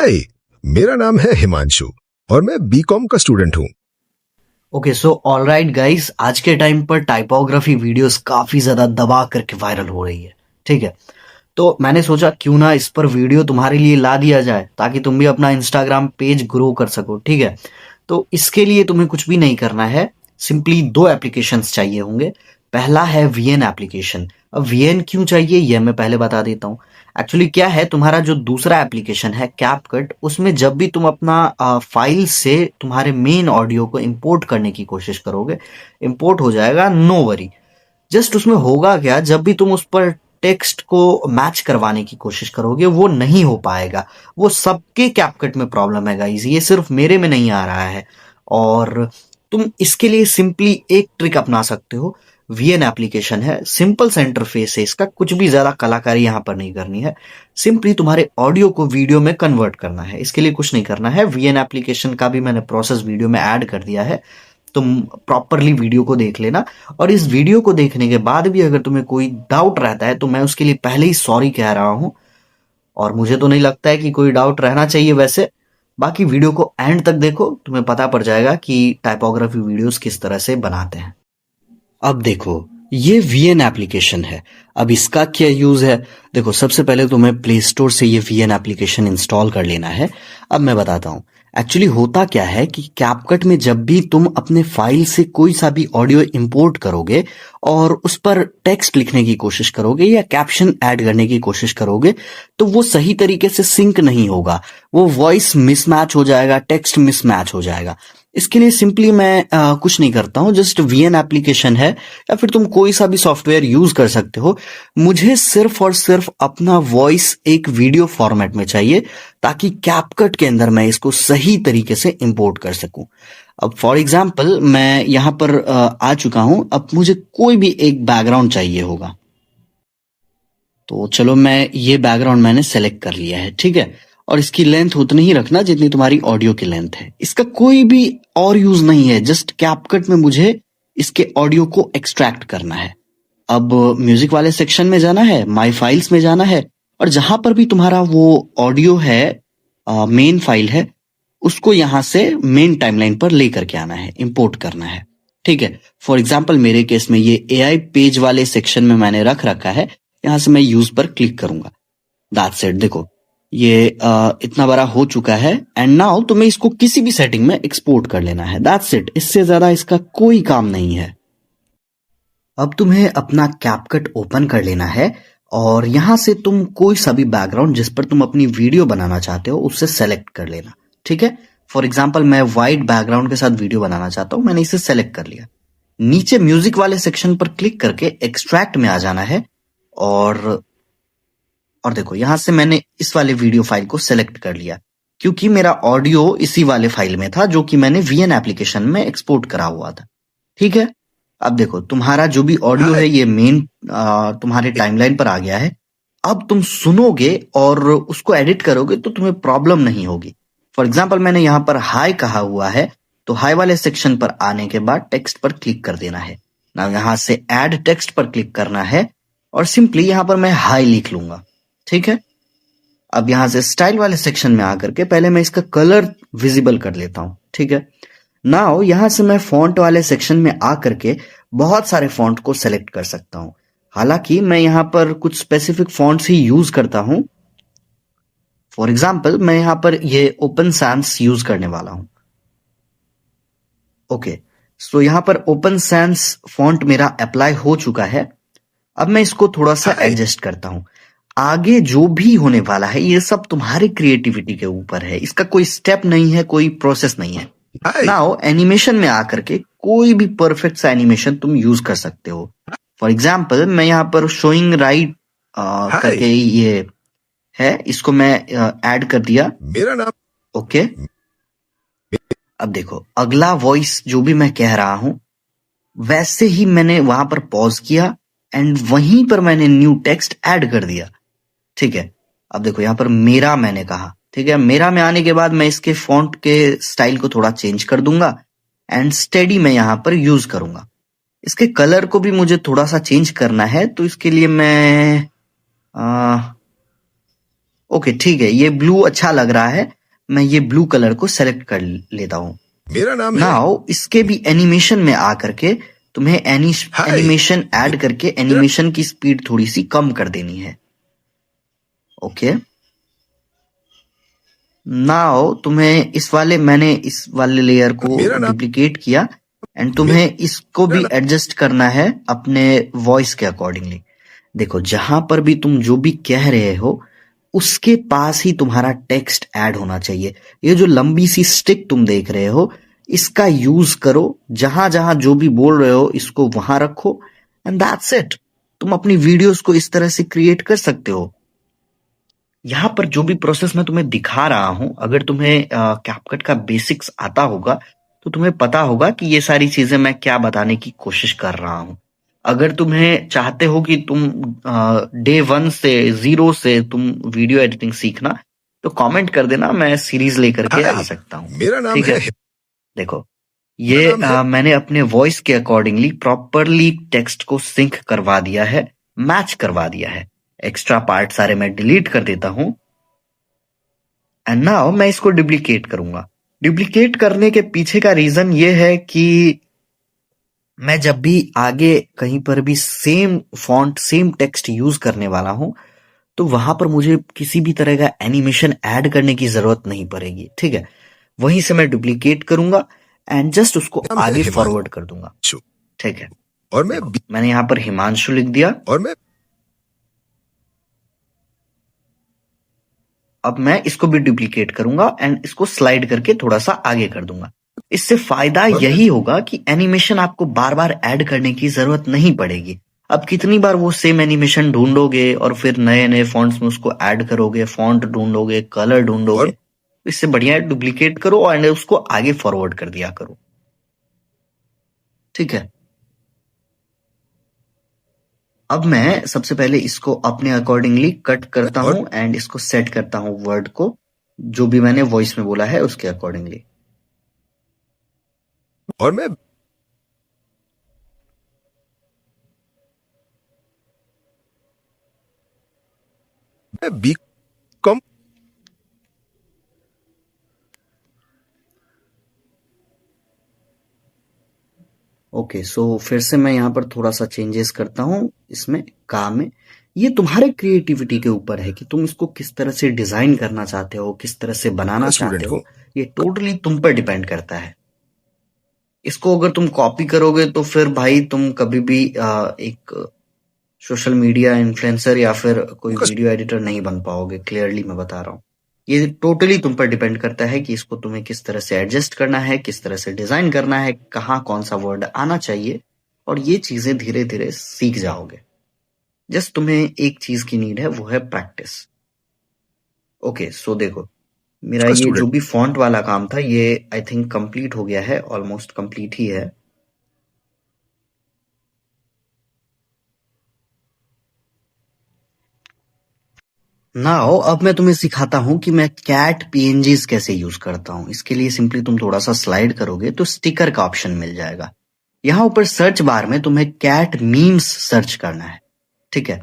हाय, मेरा नाम है हिमांशु और मैं बीकॉम का स्टूडेंट हूँ। ओके सो ऑलराइट गाइस, आज के टाइम पर टाइपोग्राफी वीडियोस काफी ज्यादा दबा करके वायरल हो रही है। ठीक है, तो मैंने सोचा क्यों ना इस पर वीडियो तुम्हारे लिए ला दिया जाए ताकि तुम भी अपना इंस्टाग्राम पेज ग्रो कर सको। ठीक है, तो इसके लिए तुम्हें कुछ भी नहीं करना है, सिंपली दो एप्लीकेशंस चाहिए होंगे। पहला है वीएन एप्लीकेशन। अब वीएन क्यों चाहिए यह मैं पहले बता देता हूँ। एक्चुअली क्या है, तुम्हारा जो दूसरा एप्लीकेशन है कैपकट, उसमें जब भी तुम अपना फाइल से तुम्हारे मेन ऑडियो को इंपोर्ट करने की कोशिश करोगे, इंपोर्ट हो जाएगा, नो वरी। जस्ट उसमें होगा क्या, जब भी तुम उस पर टेक्स्ट को मैच करवाने की कोशिश करोगे वो नहीं हो पाएगा। वो सबके कैपकट में प्रॉब्लम है गाइस, ये सिर्फ मेरे में नहीं आ रहा है। और तुम इसके लिए सिंपली एक ट्रिक अपना सकते हो। वीएन एप्लीकेशन है, सिंपल सा इंटरफेस है इसका, कुछ भी ज्यादा कलाकारी यहां पर नहीं करनी है। सिंपली तुम्हारे ऑडियो को वीडियो में कन्वर्ट करना है, इसके लिए कुछ नहीं करना है। वीएन एप्लीकेशन का भी मैंने प्रोसेस वीडियो में ऐड कर दिया है, तुम प्रॉपरली वीडियो को देख लेना। और इस वीडियो को देखने के बाद भी अगर तुम्हें कोई डाउट रहता है तो मैं उसके लिए पहले ही सॉरी कह रहा हूं, और मुझे तो नहीं लगता है कि कोई डाउट रहना चाहिए वैसे। बाकी वीडियो को एंड तक देखो, तुम्हें पता पड़ जाएगा कि टाइपोग्राफी वीडियोस किस तरह से बनाते हैं। अब देखो, ये वीएन एप्लीकेशन है। अब इसका क्या यूज है, देखो सबसे पहले तुम्हें प्ले स्टोर से ये वीएन एप्लीकेशन इंस्टॉल कर लेना है। अब मैं बताता हूं एक्चुअली होता क्या है कि कैपकट में जब भी तुम अपने फाइल से कोई सा भी ऑडियो इंपोर्ट करोगे और उस पर टेक्स्ट लिखने की कोशिश करोगे या कैप्शन ऐड करने की कोशिश करोगे तो वो सही तरीके से सिंक नहीं होगा, वो वॉइस मिसमैच हो जाएगा, टेक्स्ट मिसमैच हो जाएगा। इसके लिए सिंपली मैं कुछ नहीं करता हूं, जस्ट वीएन एप्लीकेशन है या फिर तुम कोई सा भी सॉफ्टवेयर यूज कर सकते हो। मुझे सिर्फ और सिर्फ अपना वॉइस एक वीडियो फॉर्मेट में चाहिए ताकि कैपकट के अंदर मैं इसको सही तरीके से इंपोर्ट कर सकूं। अब फॉर एग्जांपल मैं यहां पर आ चुका हूं। अब मुझे कोई भी एक बैकग्राउंड चाहिए होगा, तो चलो मैं ये बैकग्राउंड मैंने सेलेक्ट कर लिया है। ठीक है, और इसकी लेंथ उतनी ही रखना जितनी तुम्हारी ऑडियो की लेंथ है। इसका कोई भी और यूज नहीं है, जस्ट कैपकट में मुझे इसके ऑडियो को एक्सट्रैक्ट करना है। अब म्यूजिक वाले सेक्शन में जाना है, माय फाइल्स में जाना है, और जहां पर भी तुम्हारा वो ऑडियो है, मेन फाइल है, उसको यहां से मेन टाइमलाइन पर लेकर के आना है, इंपोर्ट करना है। ठीक है, फॉर एग्जाम्पल मेरे केस में ये एआई पेज वाले सेक्शन में मैंने रख रखा है। यहां से मैं यूज पर क्लिक करूंगा, दैट्स इट। देखो ये इतना बड़ा हो चुका है, एंड नाउ तुम्हें इसको किसी भी सेटिंग में एक्सपोर्ट कर लेना है, दैट्स इट। इससे ज्यादा इसका कोई काम नहीं है। अब तुम्हें अपना कैपकट ओपन कर लेना है और यहां से तुम कोई सा भी बैकग्राउंड जिस पर तुम अपनी वीडियो बनाना चाहते हो उससे सेलेक्ट कर लेना। ठीक है, फॉर एग्जाम्पल मैं व्हाइट बैकग्राउंड के साथ वीडियो बनाना चाहता हूं, मैंने इसे सेलेक्ट कर लिया। नीचे म्यूजिक वाले सेक्शन पर क्लिक करके एक्सट्रैक्ट में आ जाना है, और देखो यहां से मैंने इस वाले वीडियो फाइल को सेलेक्ट कर लिया क्योंकि मेरा ऑडियो इसी वाले फाइल में था जो कि मैंने वीएन एप्लीकेशन में एक्सपोर्ट करा हुआ था। ठीक है, अब देखो तुम्हारा जो भी ऑडियो है ये मेन तुम्हारे टाइमलाइन पर आ गया है। अब तुम सुनोगे और उसको एडिट करोगे तो तुम्हें प्रॉब्लम नहीं होगी। फॉर एग्जाम्पल मैंने यहाँ पर हाई कहा हुआ है, तो हाई वाले सेक्शन पर आने के बाद टेक्स्ट पर क्लिक कर देना है ना, यहां से ऐड टेक्स्ट पर क्लिक करना है और सिंपली यहां पर मैं हाई लिख लूंगा। ठीक है, अब यहां से स्टाइल वाले सेक्शन में आकर के पहले मैं इसका कलर विजिबल कर लेता हूं। ठीक है, नाउ यहां से मैं फॉन्ट वाले सेक्शन में आकर के बहुत सारे फॉन्ट को सेलेक्ट कर सकता हूं। हालांकि मैं यहां पर कुछ स्पेसिफिक फॉन्ट्स ही यूज करता हूं। फॉर एग्जाम्पल मैं यहां पर ये ओपन सैंस यूज करने वाला हूं। ओके, सो यहां पर ओपन सैंस फॉन्ट मेरा अप्लाई हो चुका है। अब मैं इसको थोड़ा सा एडजस्ट करता हूं। आगे जो भी होने वाला है ये सब तुम्हारी क्रिएटिविटी के ऊपर है, इसका कोई स्टेप नहीं है, कोई प्रोसेस नहीं है। नाउ एनिमेशन में आकर के कोई भी परफेक्ट सा एनिमेशन तुम यूज कर सकते हो। फॉर एग्जाम्पल मैं यहाँ पर शोइंग राइट करके ये है, इसको मैं ऐड कर दिया। मेरा नाम ओके, अब देखो अगला वॉइस जो भी मैं कह रहा हूं वैसे ही मैंने वहां पर पॉज किया एंड वहीं पर मैंने न्यू टेक्स्ट ऐड कर दिया। ठीक है, अब देखो यहां पर मेरा मैंने कहा। ठीक है, मेरा में आने के बाद मैं इसके फॉन्ट के स्टाइल को थोड़ा चेंज कर दूंगा एंड स्टेडी मैं यहां पर यूज करूंगा। इसके कलर को भी मुझे थोड़ा सा चेंज करना है, तो इसके लिए मैं ओके ठीक है, ये ब्लू अच्छा लग रहा है, मैं ये ब्लू कलर को सेलेक्ट कर लेता हूँ। मेरा नाम है नाउ इसके भी एनिमेशन में आकर के तुम्हें हाय एनिमेशन ऐड करके एनिमेशन की स्पीड थोड़ी सी कम कर देनी है। ओके नाउ तुम्हें मैंने इस वाले लेयर को मेरा नाम डुप्लीकेट किया एंड तुम्हें इसको भी एडजस्ट करना है अपने वॉइस के अकॉर्डिंगली। देखो जहां पर भी तुम जो भी कह रहे हो उसके पास ही तुम्हारा टेक्स्ट ऐड होना चाहिए। ये जो लंबी सी स्टिक तुम देख रहे हो इसका यूज करो, जहां जहां जो भी बोल रहे हो इसको वहां रखो एंड दैट्स इट। तुम अपनी वीडियोस को इस तरह से क्रिएट कर सकते हो। यहाँ पर जो भी प्रोसेस मैं तुम्हें दिखा रहा हूं, अगर तुम्हें कैपकट का बेसिक्स आता होगा तो तुम्हें पता होगा कि ये सारी चीजें मैं क्या बताने की कोशिश कर रहा हूं। अगर तुम्हें चाहते हो कि तुम डे 1 से 0 से तुम वीडियो एडिटिंग सीखना तो कमेंट कर देना, मैं सीरीज लेकर के आ हाय सकता हूँ। मेरा नाम ठीक है है, देखो ये नाम है मैंने अपने वॉइस के अकॉर्डिंगली प्रॉपरली टेक्स्ट को सिंक करवा दिया है, मैच करवा दिया है। एक्स्ट्रा पार्ट सारे मैं डिलीट कर देता हूं एंड नाउ मैं इसको डुप्लीकेट करूंगा। डुप्लीकेट करने के पीछे का रीजन ये है कि मैं जब भी आगे कहीं पर भी same font same text use करने वाला हूं तो वहां पर मुझे किसी भी तरह का एनिमेशन ऐड करने की जरूरत नहीं पड़ेगी। ठीक है, वहीं से मैं डुप्लीकेट करूंगा एंड जस्ट उसको नाम है आगे हिमांशु फॉरवर्ड कर दूंगा। ठीक है, और मैं देखो मैंने यहाँ पर हिमांशु लिख दिया। और मैं अब मैं इसको भी डुप्लीकेट करूंगा एंड इसको स्लाइड करके थोड़ा सा आगे कर दूंगा। इससे फायदा और मैं यही होगा कि एनिमेशन आपको बार बार ऐड करने की जरूरत नहीं पड़ेगी। अब कितनी बार वो सेम एनिमेशन ढूंढोगे और फिर नए नए फॉन्ट्स में उसको ऐड करोगे, फॉन्ट ढूंढोगे, कलर ढूंढोगे। और इससे बढ़िया डुप्लीकेट करो एंड उसको आगे फॉरवर्ड कर दिया करो। ठीक है, अब मैं सबसे पहले इसको अपने अकॉर्डिंगली कट करता और हूं एंड इसको सेट करता हूं वर्ड को, जो भी मैंने वॉइस में बोला है उसके अकॉर्डिंगली। और मैं बी कॉम ओके सो फिर से मैं यहाँ पर थोड़ा सा चेंजेस करता हूँ इसमें काम में। ये तुम्हारे क्रिएटिविटी के ऊपर है कि तुम इसको किस तरह से डिजाइन करना चाहते हो, किस तरह से बनाना चाहते स्टूडेंट हूँ। हो। ये टोटली तुम पर डिपेंड करता है। इसको अगर तुम कॉपी करोगे तो फिर भाई तुम कभी भी एक सोशल मीडिया इन्फ्लुएंसर या फिर कोई वीडियो एडिटर नहीं बन पाओगे। क्लियरली मैं बता रहा हूँ, ये टोटली तुम पर डिपेंड करता है कि इसको तुम्हें किस तरह से एडजस्ट करना है, किस तरह से डिजाइन करना है, कहाँ कौन सा वर्ड आना चाहिए। और ये चीजें धीरे धीरे सीख जाओगे। जस्ट तुम्हें एक चीज की नीड है, वो है प्रैक्टिस। ओके सो देखो मेरा ये जो स्टूडेंट भी फॉन्ट वाला काम था ये आई थिंक कंप्लीट हो गया है, ऑलमोस्ट कंप्लीट ही है। नाउ अब मैं तुम्हें सिखाता हूं कि मैं कैट पीएनजीज कैसे यूज करता हूं। इसके लिए सिंपली तुम थोड़ा सा स्लाइड करोगे तो स्टिकर का ऑप्शन मिल जाएगा। यहां ऊपर सर्च बार में तुम्हें कैट मीम्स सर्च करना है। ठीक है,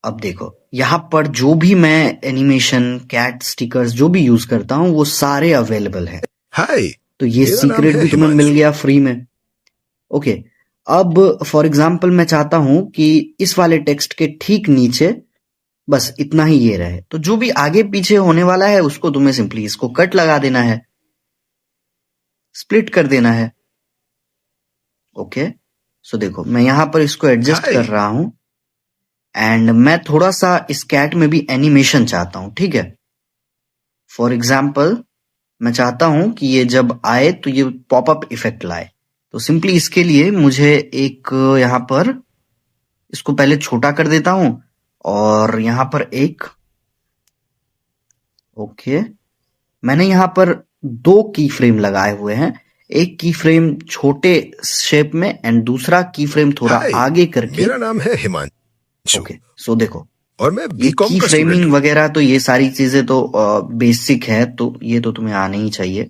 अब देखो यहां पर जो भी मैं एनिमेशन कैट स्टिकर्स जो भी यूज करता हूं वो सारे अवेलेबल है। हाय तो ये मेरा नाम सीक्रेट है भी तुम्हें मिल हिमांशु गया फ्री में। ओके, अब फॉर एग्जाम्पल मैं चाहता हूं कि इस वाले टेक्स्ट के ठीक नीचे बस इतना ही ये रहे, तो जो भी आगे पीछे होने वाला है उसको तुम्हें सिंपली इसको कट लगा देना है, स्प्लिट कर देना है। ओके सो देखो मैं यहां पर इसको एडजस्ट हाय कर रहा हूं एंड मैं थोड़ा सा इस कैट में भी एनिमेशन चाहता हूं। ठीक है, फॉर एग्जाम्पल मैं चाहता हूं कि ये जब आए तो ये पॉपअप इफेक्ट लाए। तो सिंपली इसके लिए मुझे एक यहां पर इसको पहले छोटा कर देता हूं और यहां पर एक ओके मैंने यहां पर 2 की फ्रेम लगाए हुए हैं। एक की फ्रेम छोटे शेप में एंड दूसरा की फ्रेम थोड़ा हाय आगे करके। मेरा नाम है हिमांशु ओके सो देखो और मैं ये बीकॉम की का स्टूडेंट फ्रेमिंग हूँ। वगैरह तो ये सारी चीजें तो बेसिक है, तो ये तो तुम्हें आने ही चाहिए।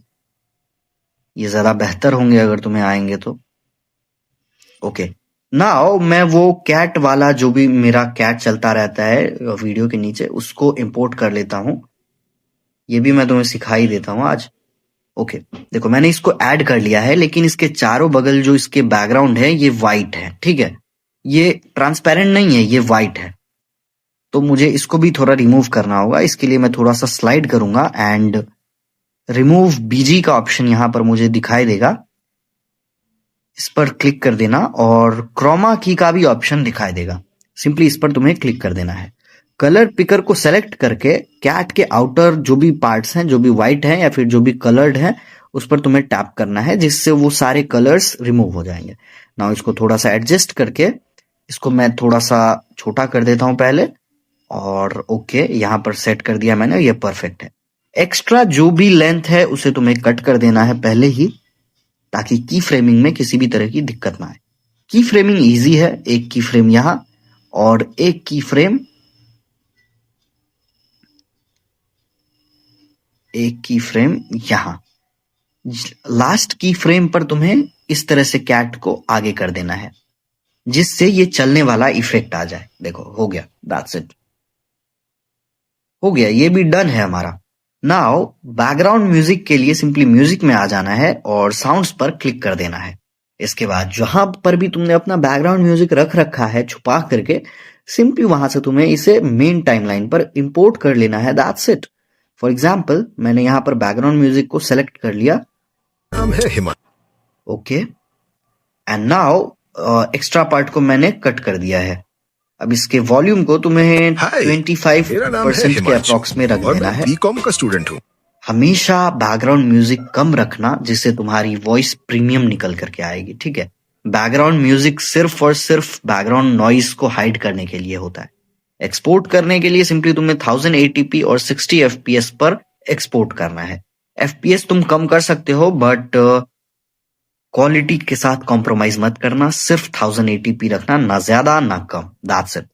ये ज्यादा बेहतर होंगे अगर तुम्हें आएंगे तो। ओके नाउ मैं वो कैट वाला जो भी मेरा कैट चलता रहता है वीडियो के नीचे उसको इंपोर्ट कर लेता हूं। ये भी मैं तुम्हें सिखा ही देता हूं आज। ओके, देखो मैंने इसको ऐड कर लिया है, लेकिन इसके चारों बगल जो इसके बैकग्राउंड है ये वाइट है, ठीक है। ये ट्रांसपेरेंट नहीं है, ये वाइट है। तो मुझे इसको भी थोड़ा रिमूव करना होगा। इसके लिए मैं थोड़ा सा स्लाइड करूंगा एंड रिमूव बीजी का ऑप्शन यहां पर मुझे दिखाई देगा। इस पर क्लिक कर देना और क्रोमा की का भी ऑप्शन दिखाई देगा। सिंपली इस पर तुम्हें क्लिक कर देना है। कलर पिकर को सेलेक्ट करके कैट के आउटर जो भी पार्ट्स हैं, जो भी व्हाइट हैं या फिर जो भी कलर्ड हैं, उस पर तुम्हें टैप करना है, जिससे वो सारे कलर्स रिमूव हो जाएंगे। नाउ इसको थोड़ा सा एडजस्ट करके इसको मैं थोड़ा सा छोटा कर देता हूं पहले, और ओके यहां पर सेट कर दिया मैंने, ये परफेक्ट है। एक्स्ट्रा जो भी लेंथ है उसे तुम्हें कट कर देना है पहले ही, ताकि की फ्रेमिंग में किसी भी तरह की दिक्कत ना आए। की फ्रेमिंग इजी है, एक की फ्रेम यहां और एक की फ्रेम यहां। लास्ट की फ्रेम पर तुम्हें इस तरह से कैट को आगे कर देना है, जिससे ये चलने वाला इफेक्ट आ जाए। देखो हो गया, दैट्स इट, हो गया, ये भी डन है हमारा। नाउ बैकग्राउंड म्यूजिक के लिए सिंपली म्यूजिक में आ जाना है और साउंड्स पर क्लिक कर देना है। इसके बाद जहां पर भी तुमने अपना बैकग्राउंड म्यूजिक रख रखा है छुपा करके, सिंपली वहां से तुम्हें इसे मेन टाइमलाइन पर इंपोर्ट कर लेना है, दैट्स इट। फॉर एग्जाम्पल मैंने यहां पर बैकग्राउंड म्यूजिक को सेलेक्ट कर लिया, नाम है Himanshu. Okay, and now extra part को मैंने कट कर दिया है। अब इसके वॉल्यूम को तुम्हें हाय, 25% मेरा नाम है के हिमांशु अप्रॉक्स में रख और देना मैं है। बीकॉम का स्टूडेंट हूँ। हमेशा बैकग्राउंड म्यूजिक कम रखना, जिससे तुम्हारी वॉइस प्रीमियम निकल करके आएगी, ठीक है। बैकग्राउंड म्यूजिक सिर्फ और सिर्फ बैकग्राउंड नॉइस को हाइड करने के लिए होता है। एक्सपोर्ट करने के लिए सिंपली तुम्हें 1080p और 60 fps पर एक्सपोर्ट करना है। fps तुम कम कर सकते हो, बट क्वालिटी के साथ कॉम्प्रोमाइज मत करना, सिर्फ 1080p रखना, ना ज्यादा ना कम, दैट्स इट।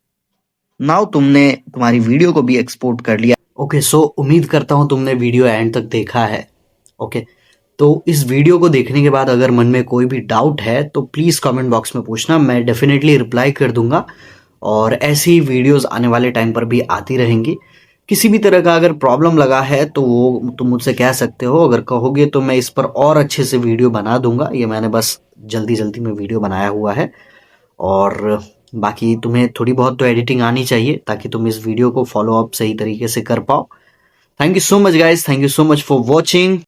नाउ तुमने तुम्हारी वीडियो को भी एक्सपोर्ट कर लिया। ओके, सो उम्मीद करता हूं तुमने वीडियो एंड तक देखा है। ओके, तो इस वीडियो को देखने के बाद अगर मन में कोई भी डाउट है तो प्लीज कमेंट बॉक्स में पूछना, मैं डेफिनेटली रिप्लाई कर दूंगा। और ऐसी वीडियोस आने वाले टाइम पर भी आती रहेंगी। किसी भी तरह का अगर प्रॉब्लम लगा है तो वो तुम मुझसे कह सकते हो, अगर कहोगे तो मैं इस पर और अच्छे से वीडियो बना दूंगा। ये मैंने बस जल्दी जल्दी में वीडियो बनाया हुआ है, और बाकी तुम्हें थोड़ी बहुत तो एडिटिंग आनी चाहिए ताकि तुम इस वीडियो को फॉलो अप सही तरीके से कर पाओ। Thank you so much guys, thank you so much for watching.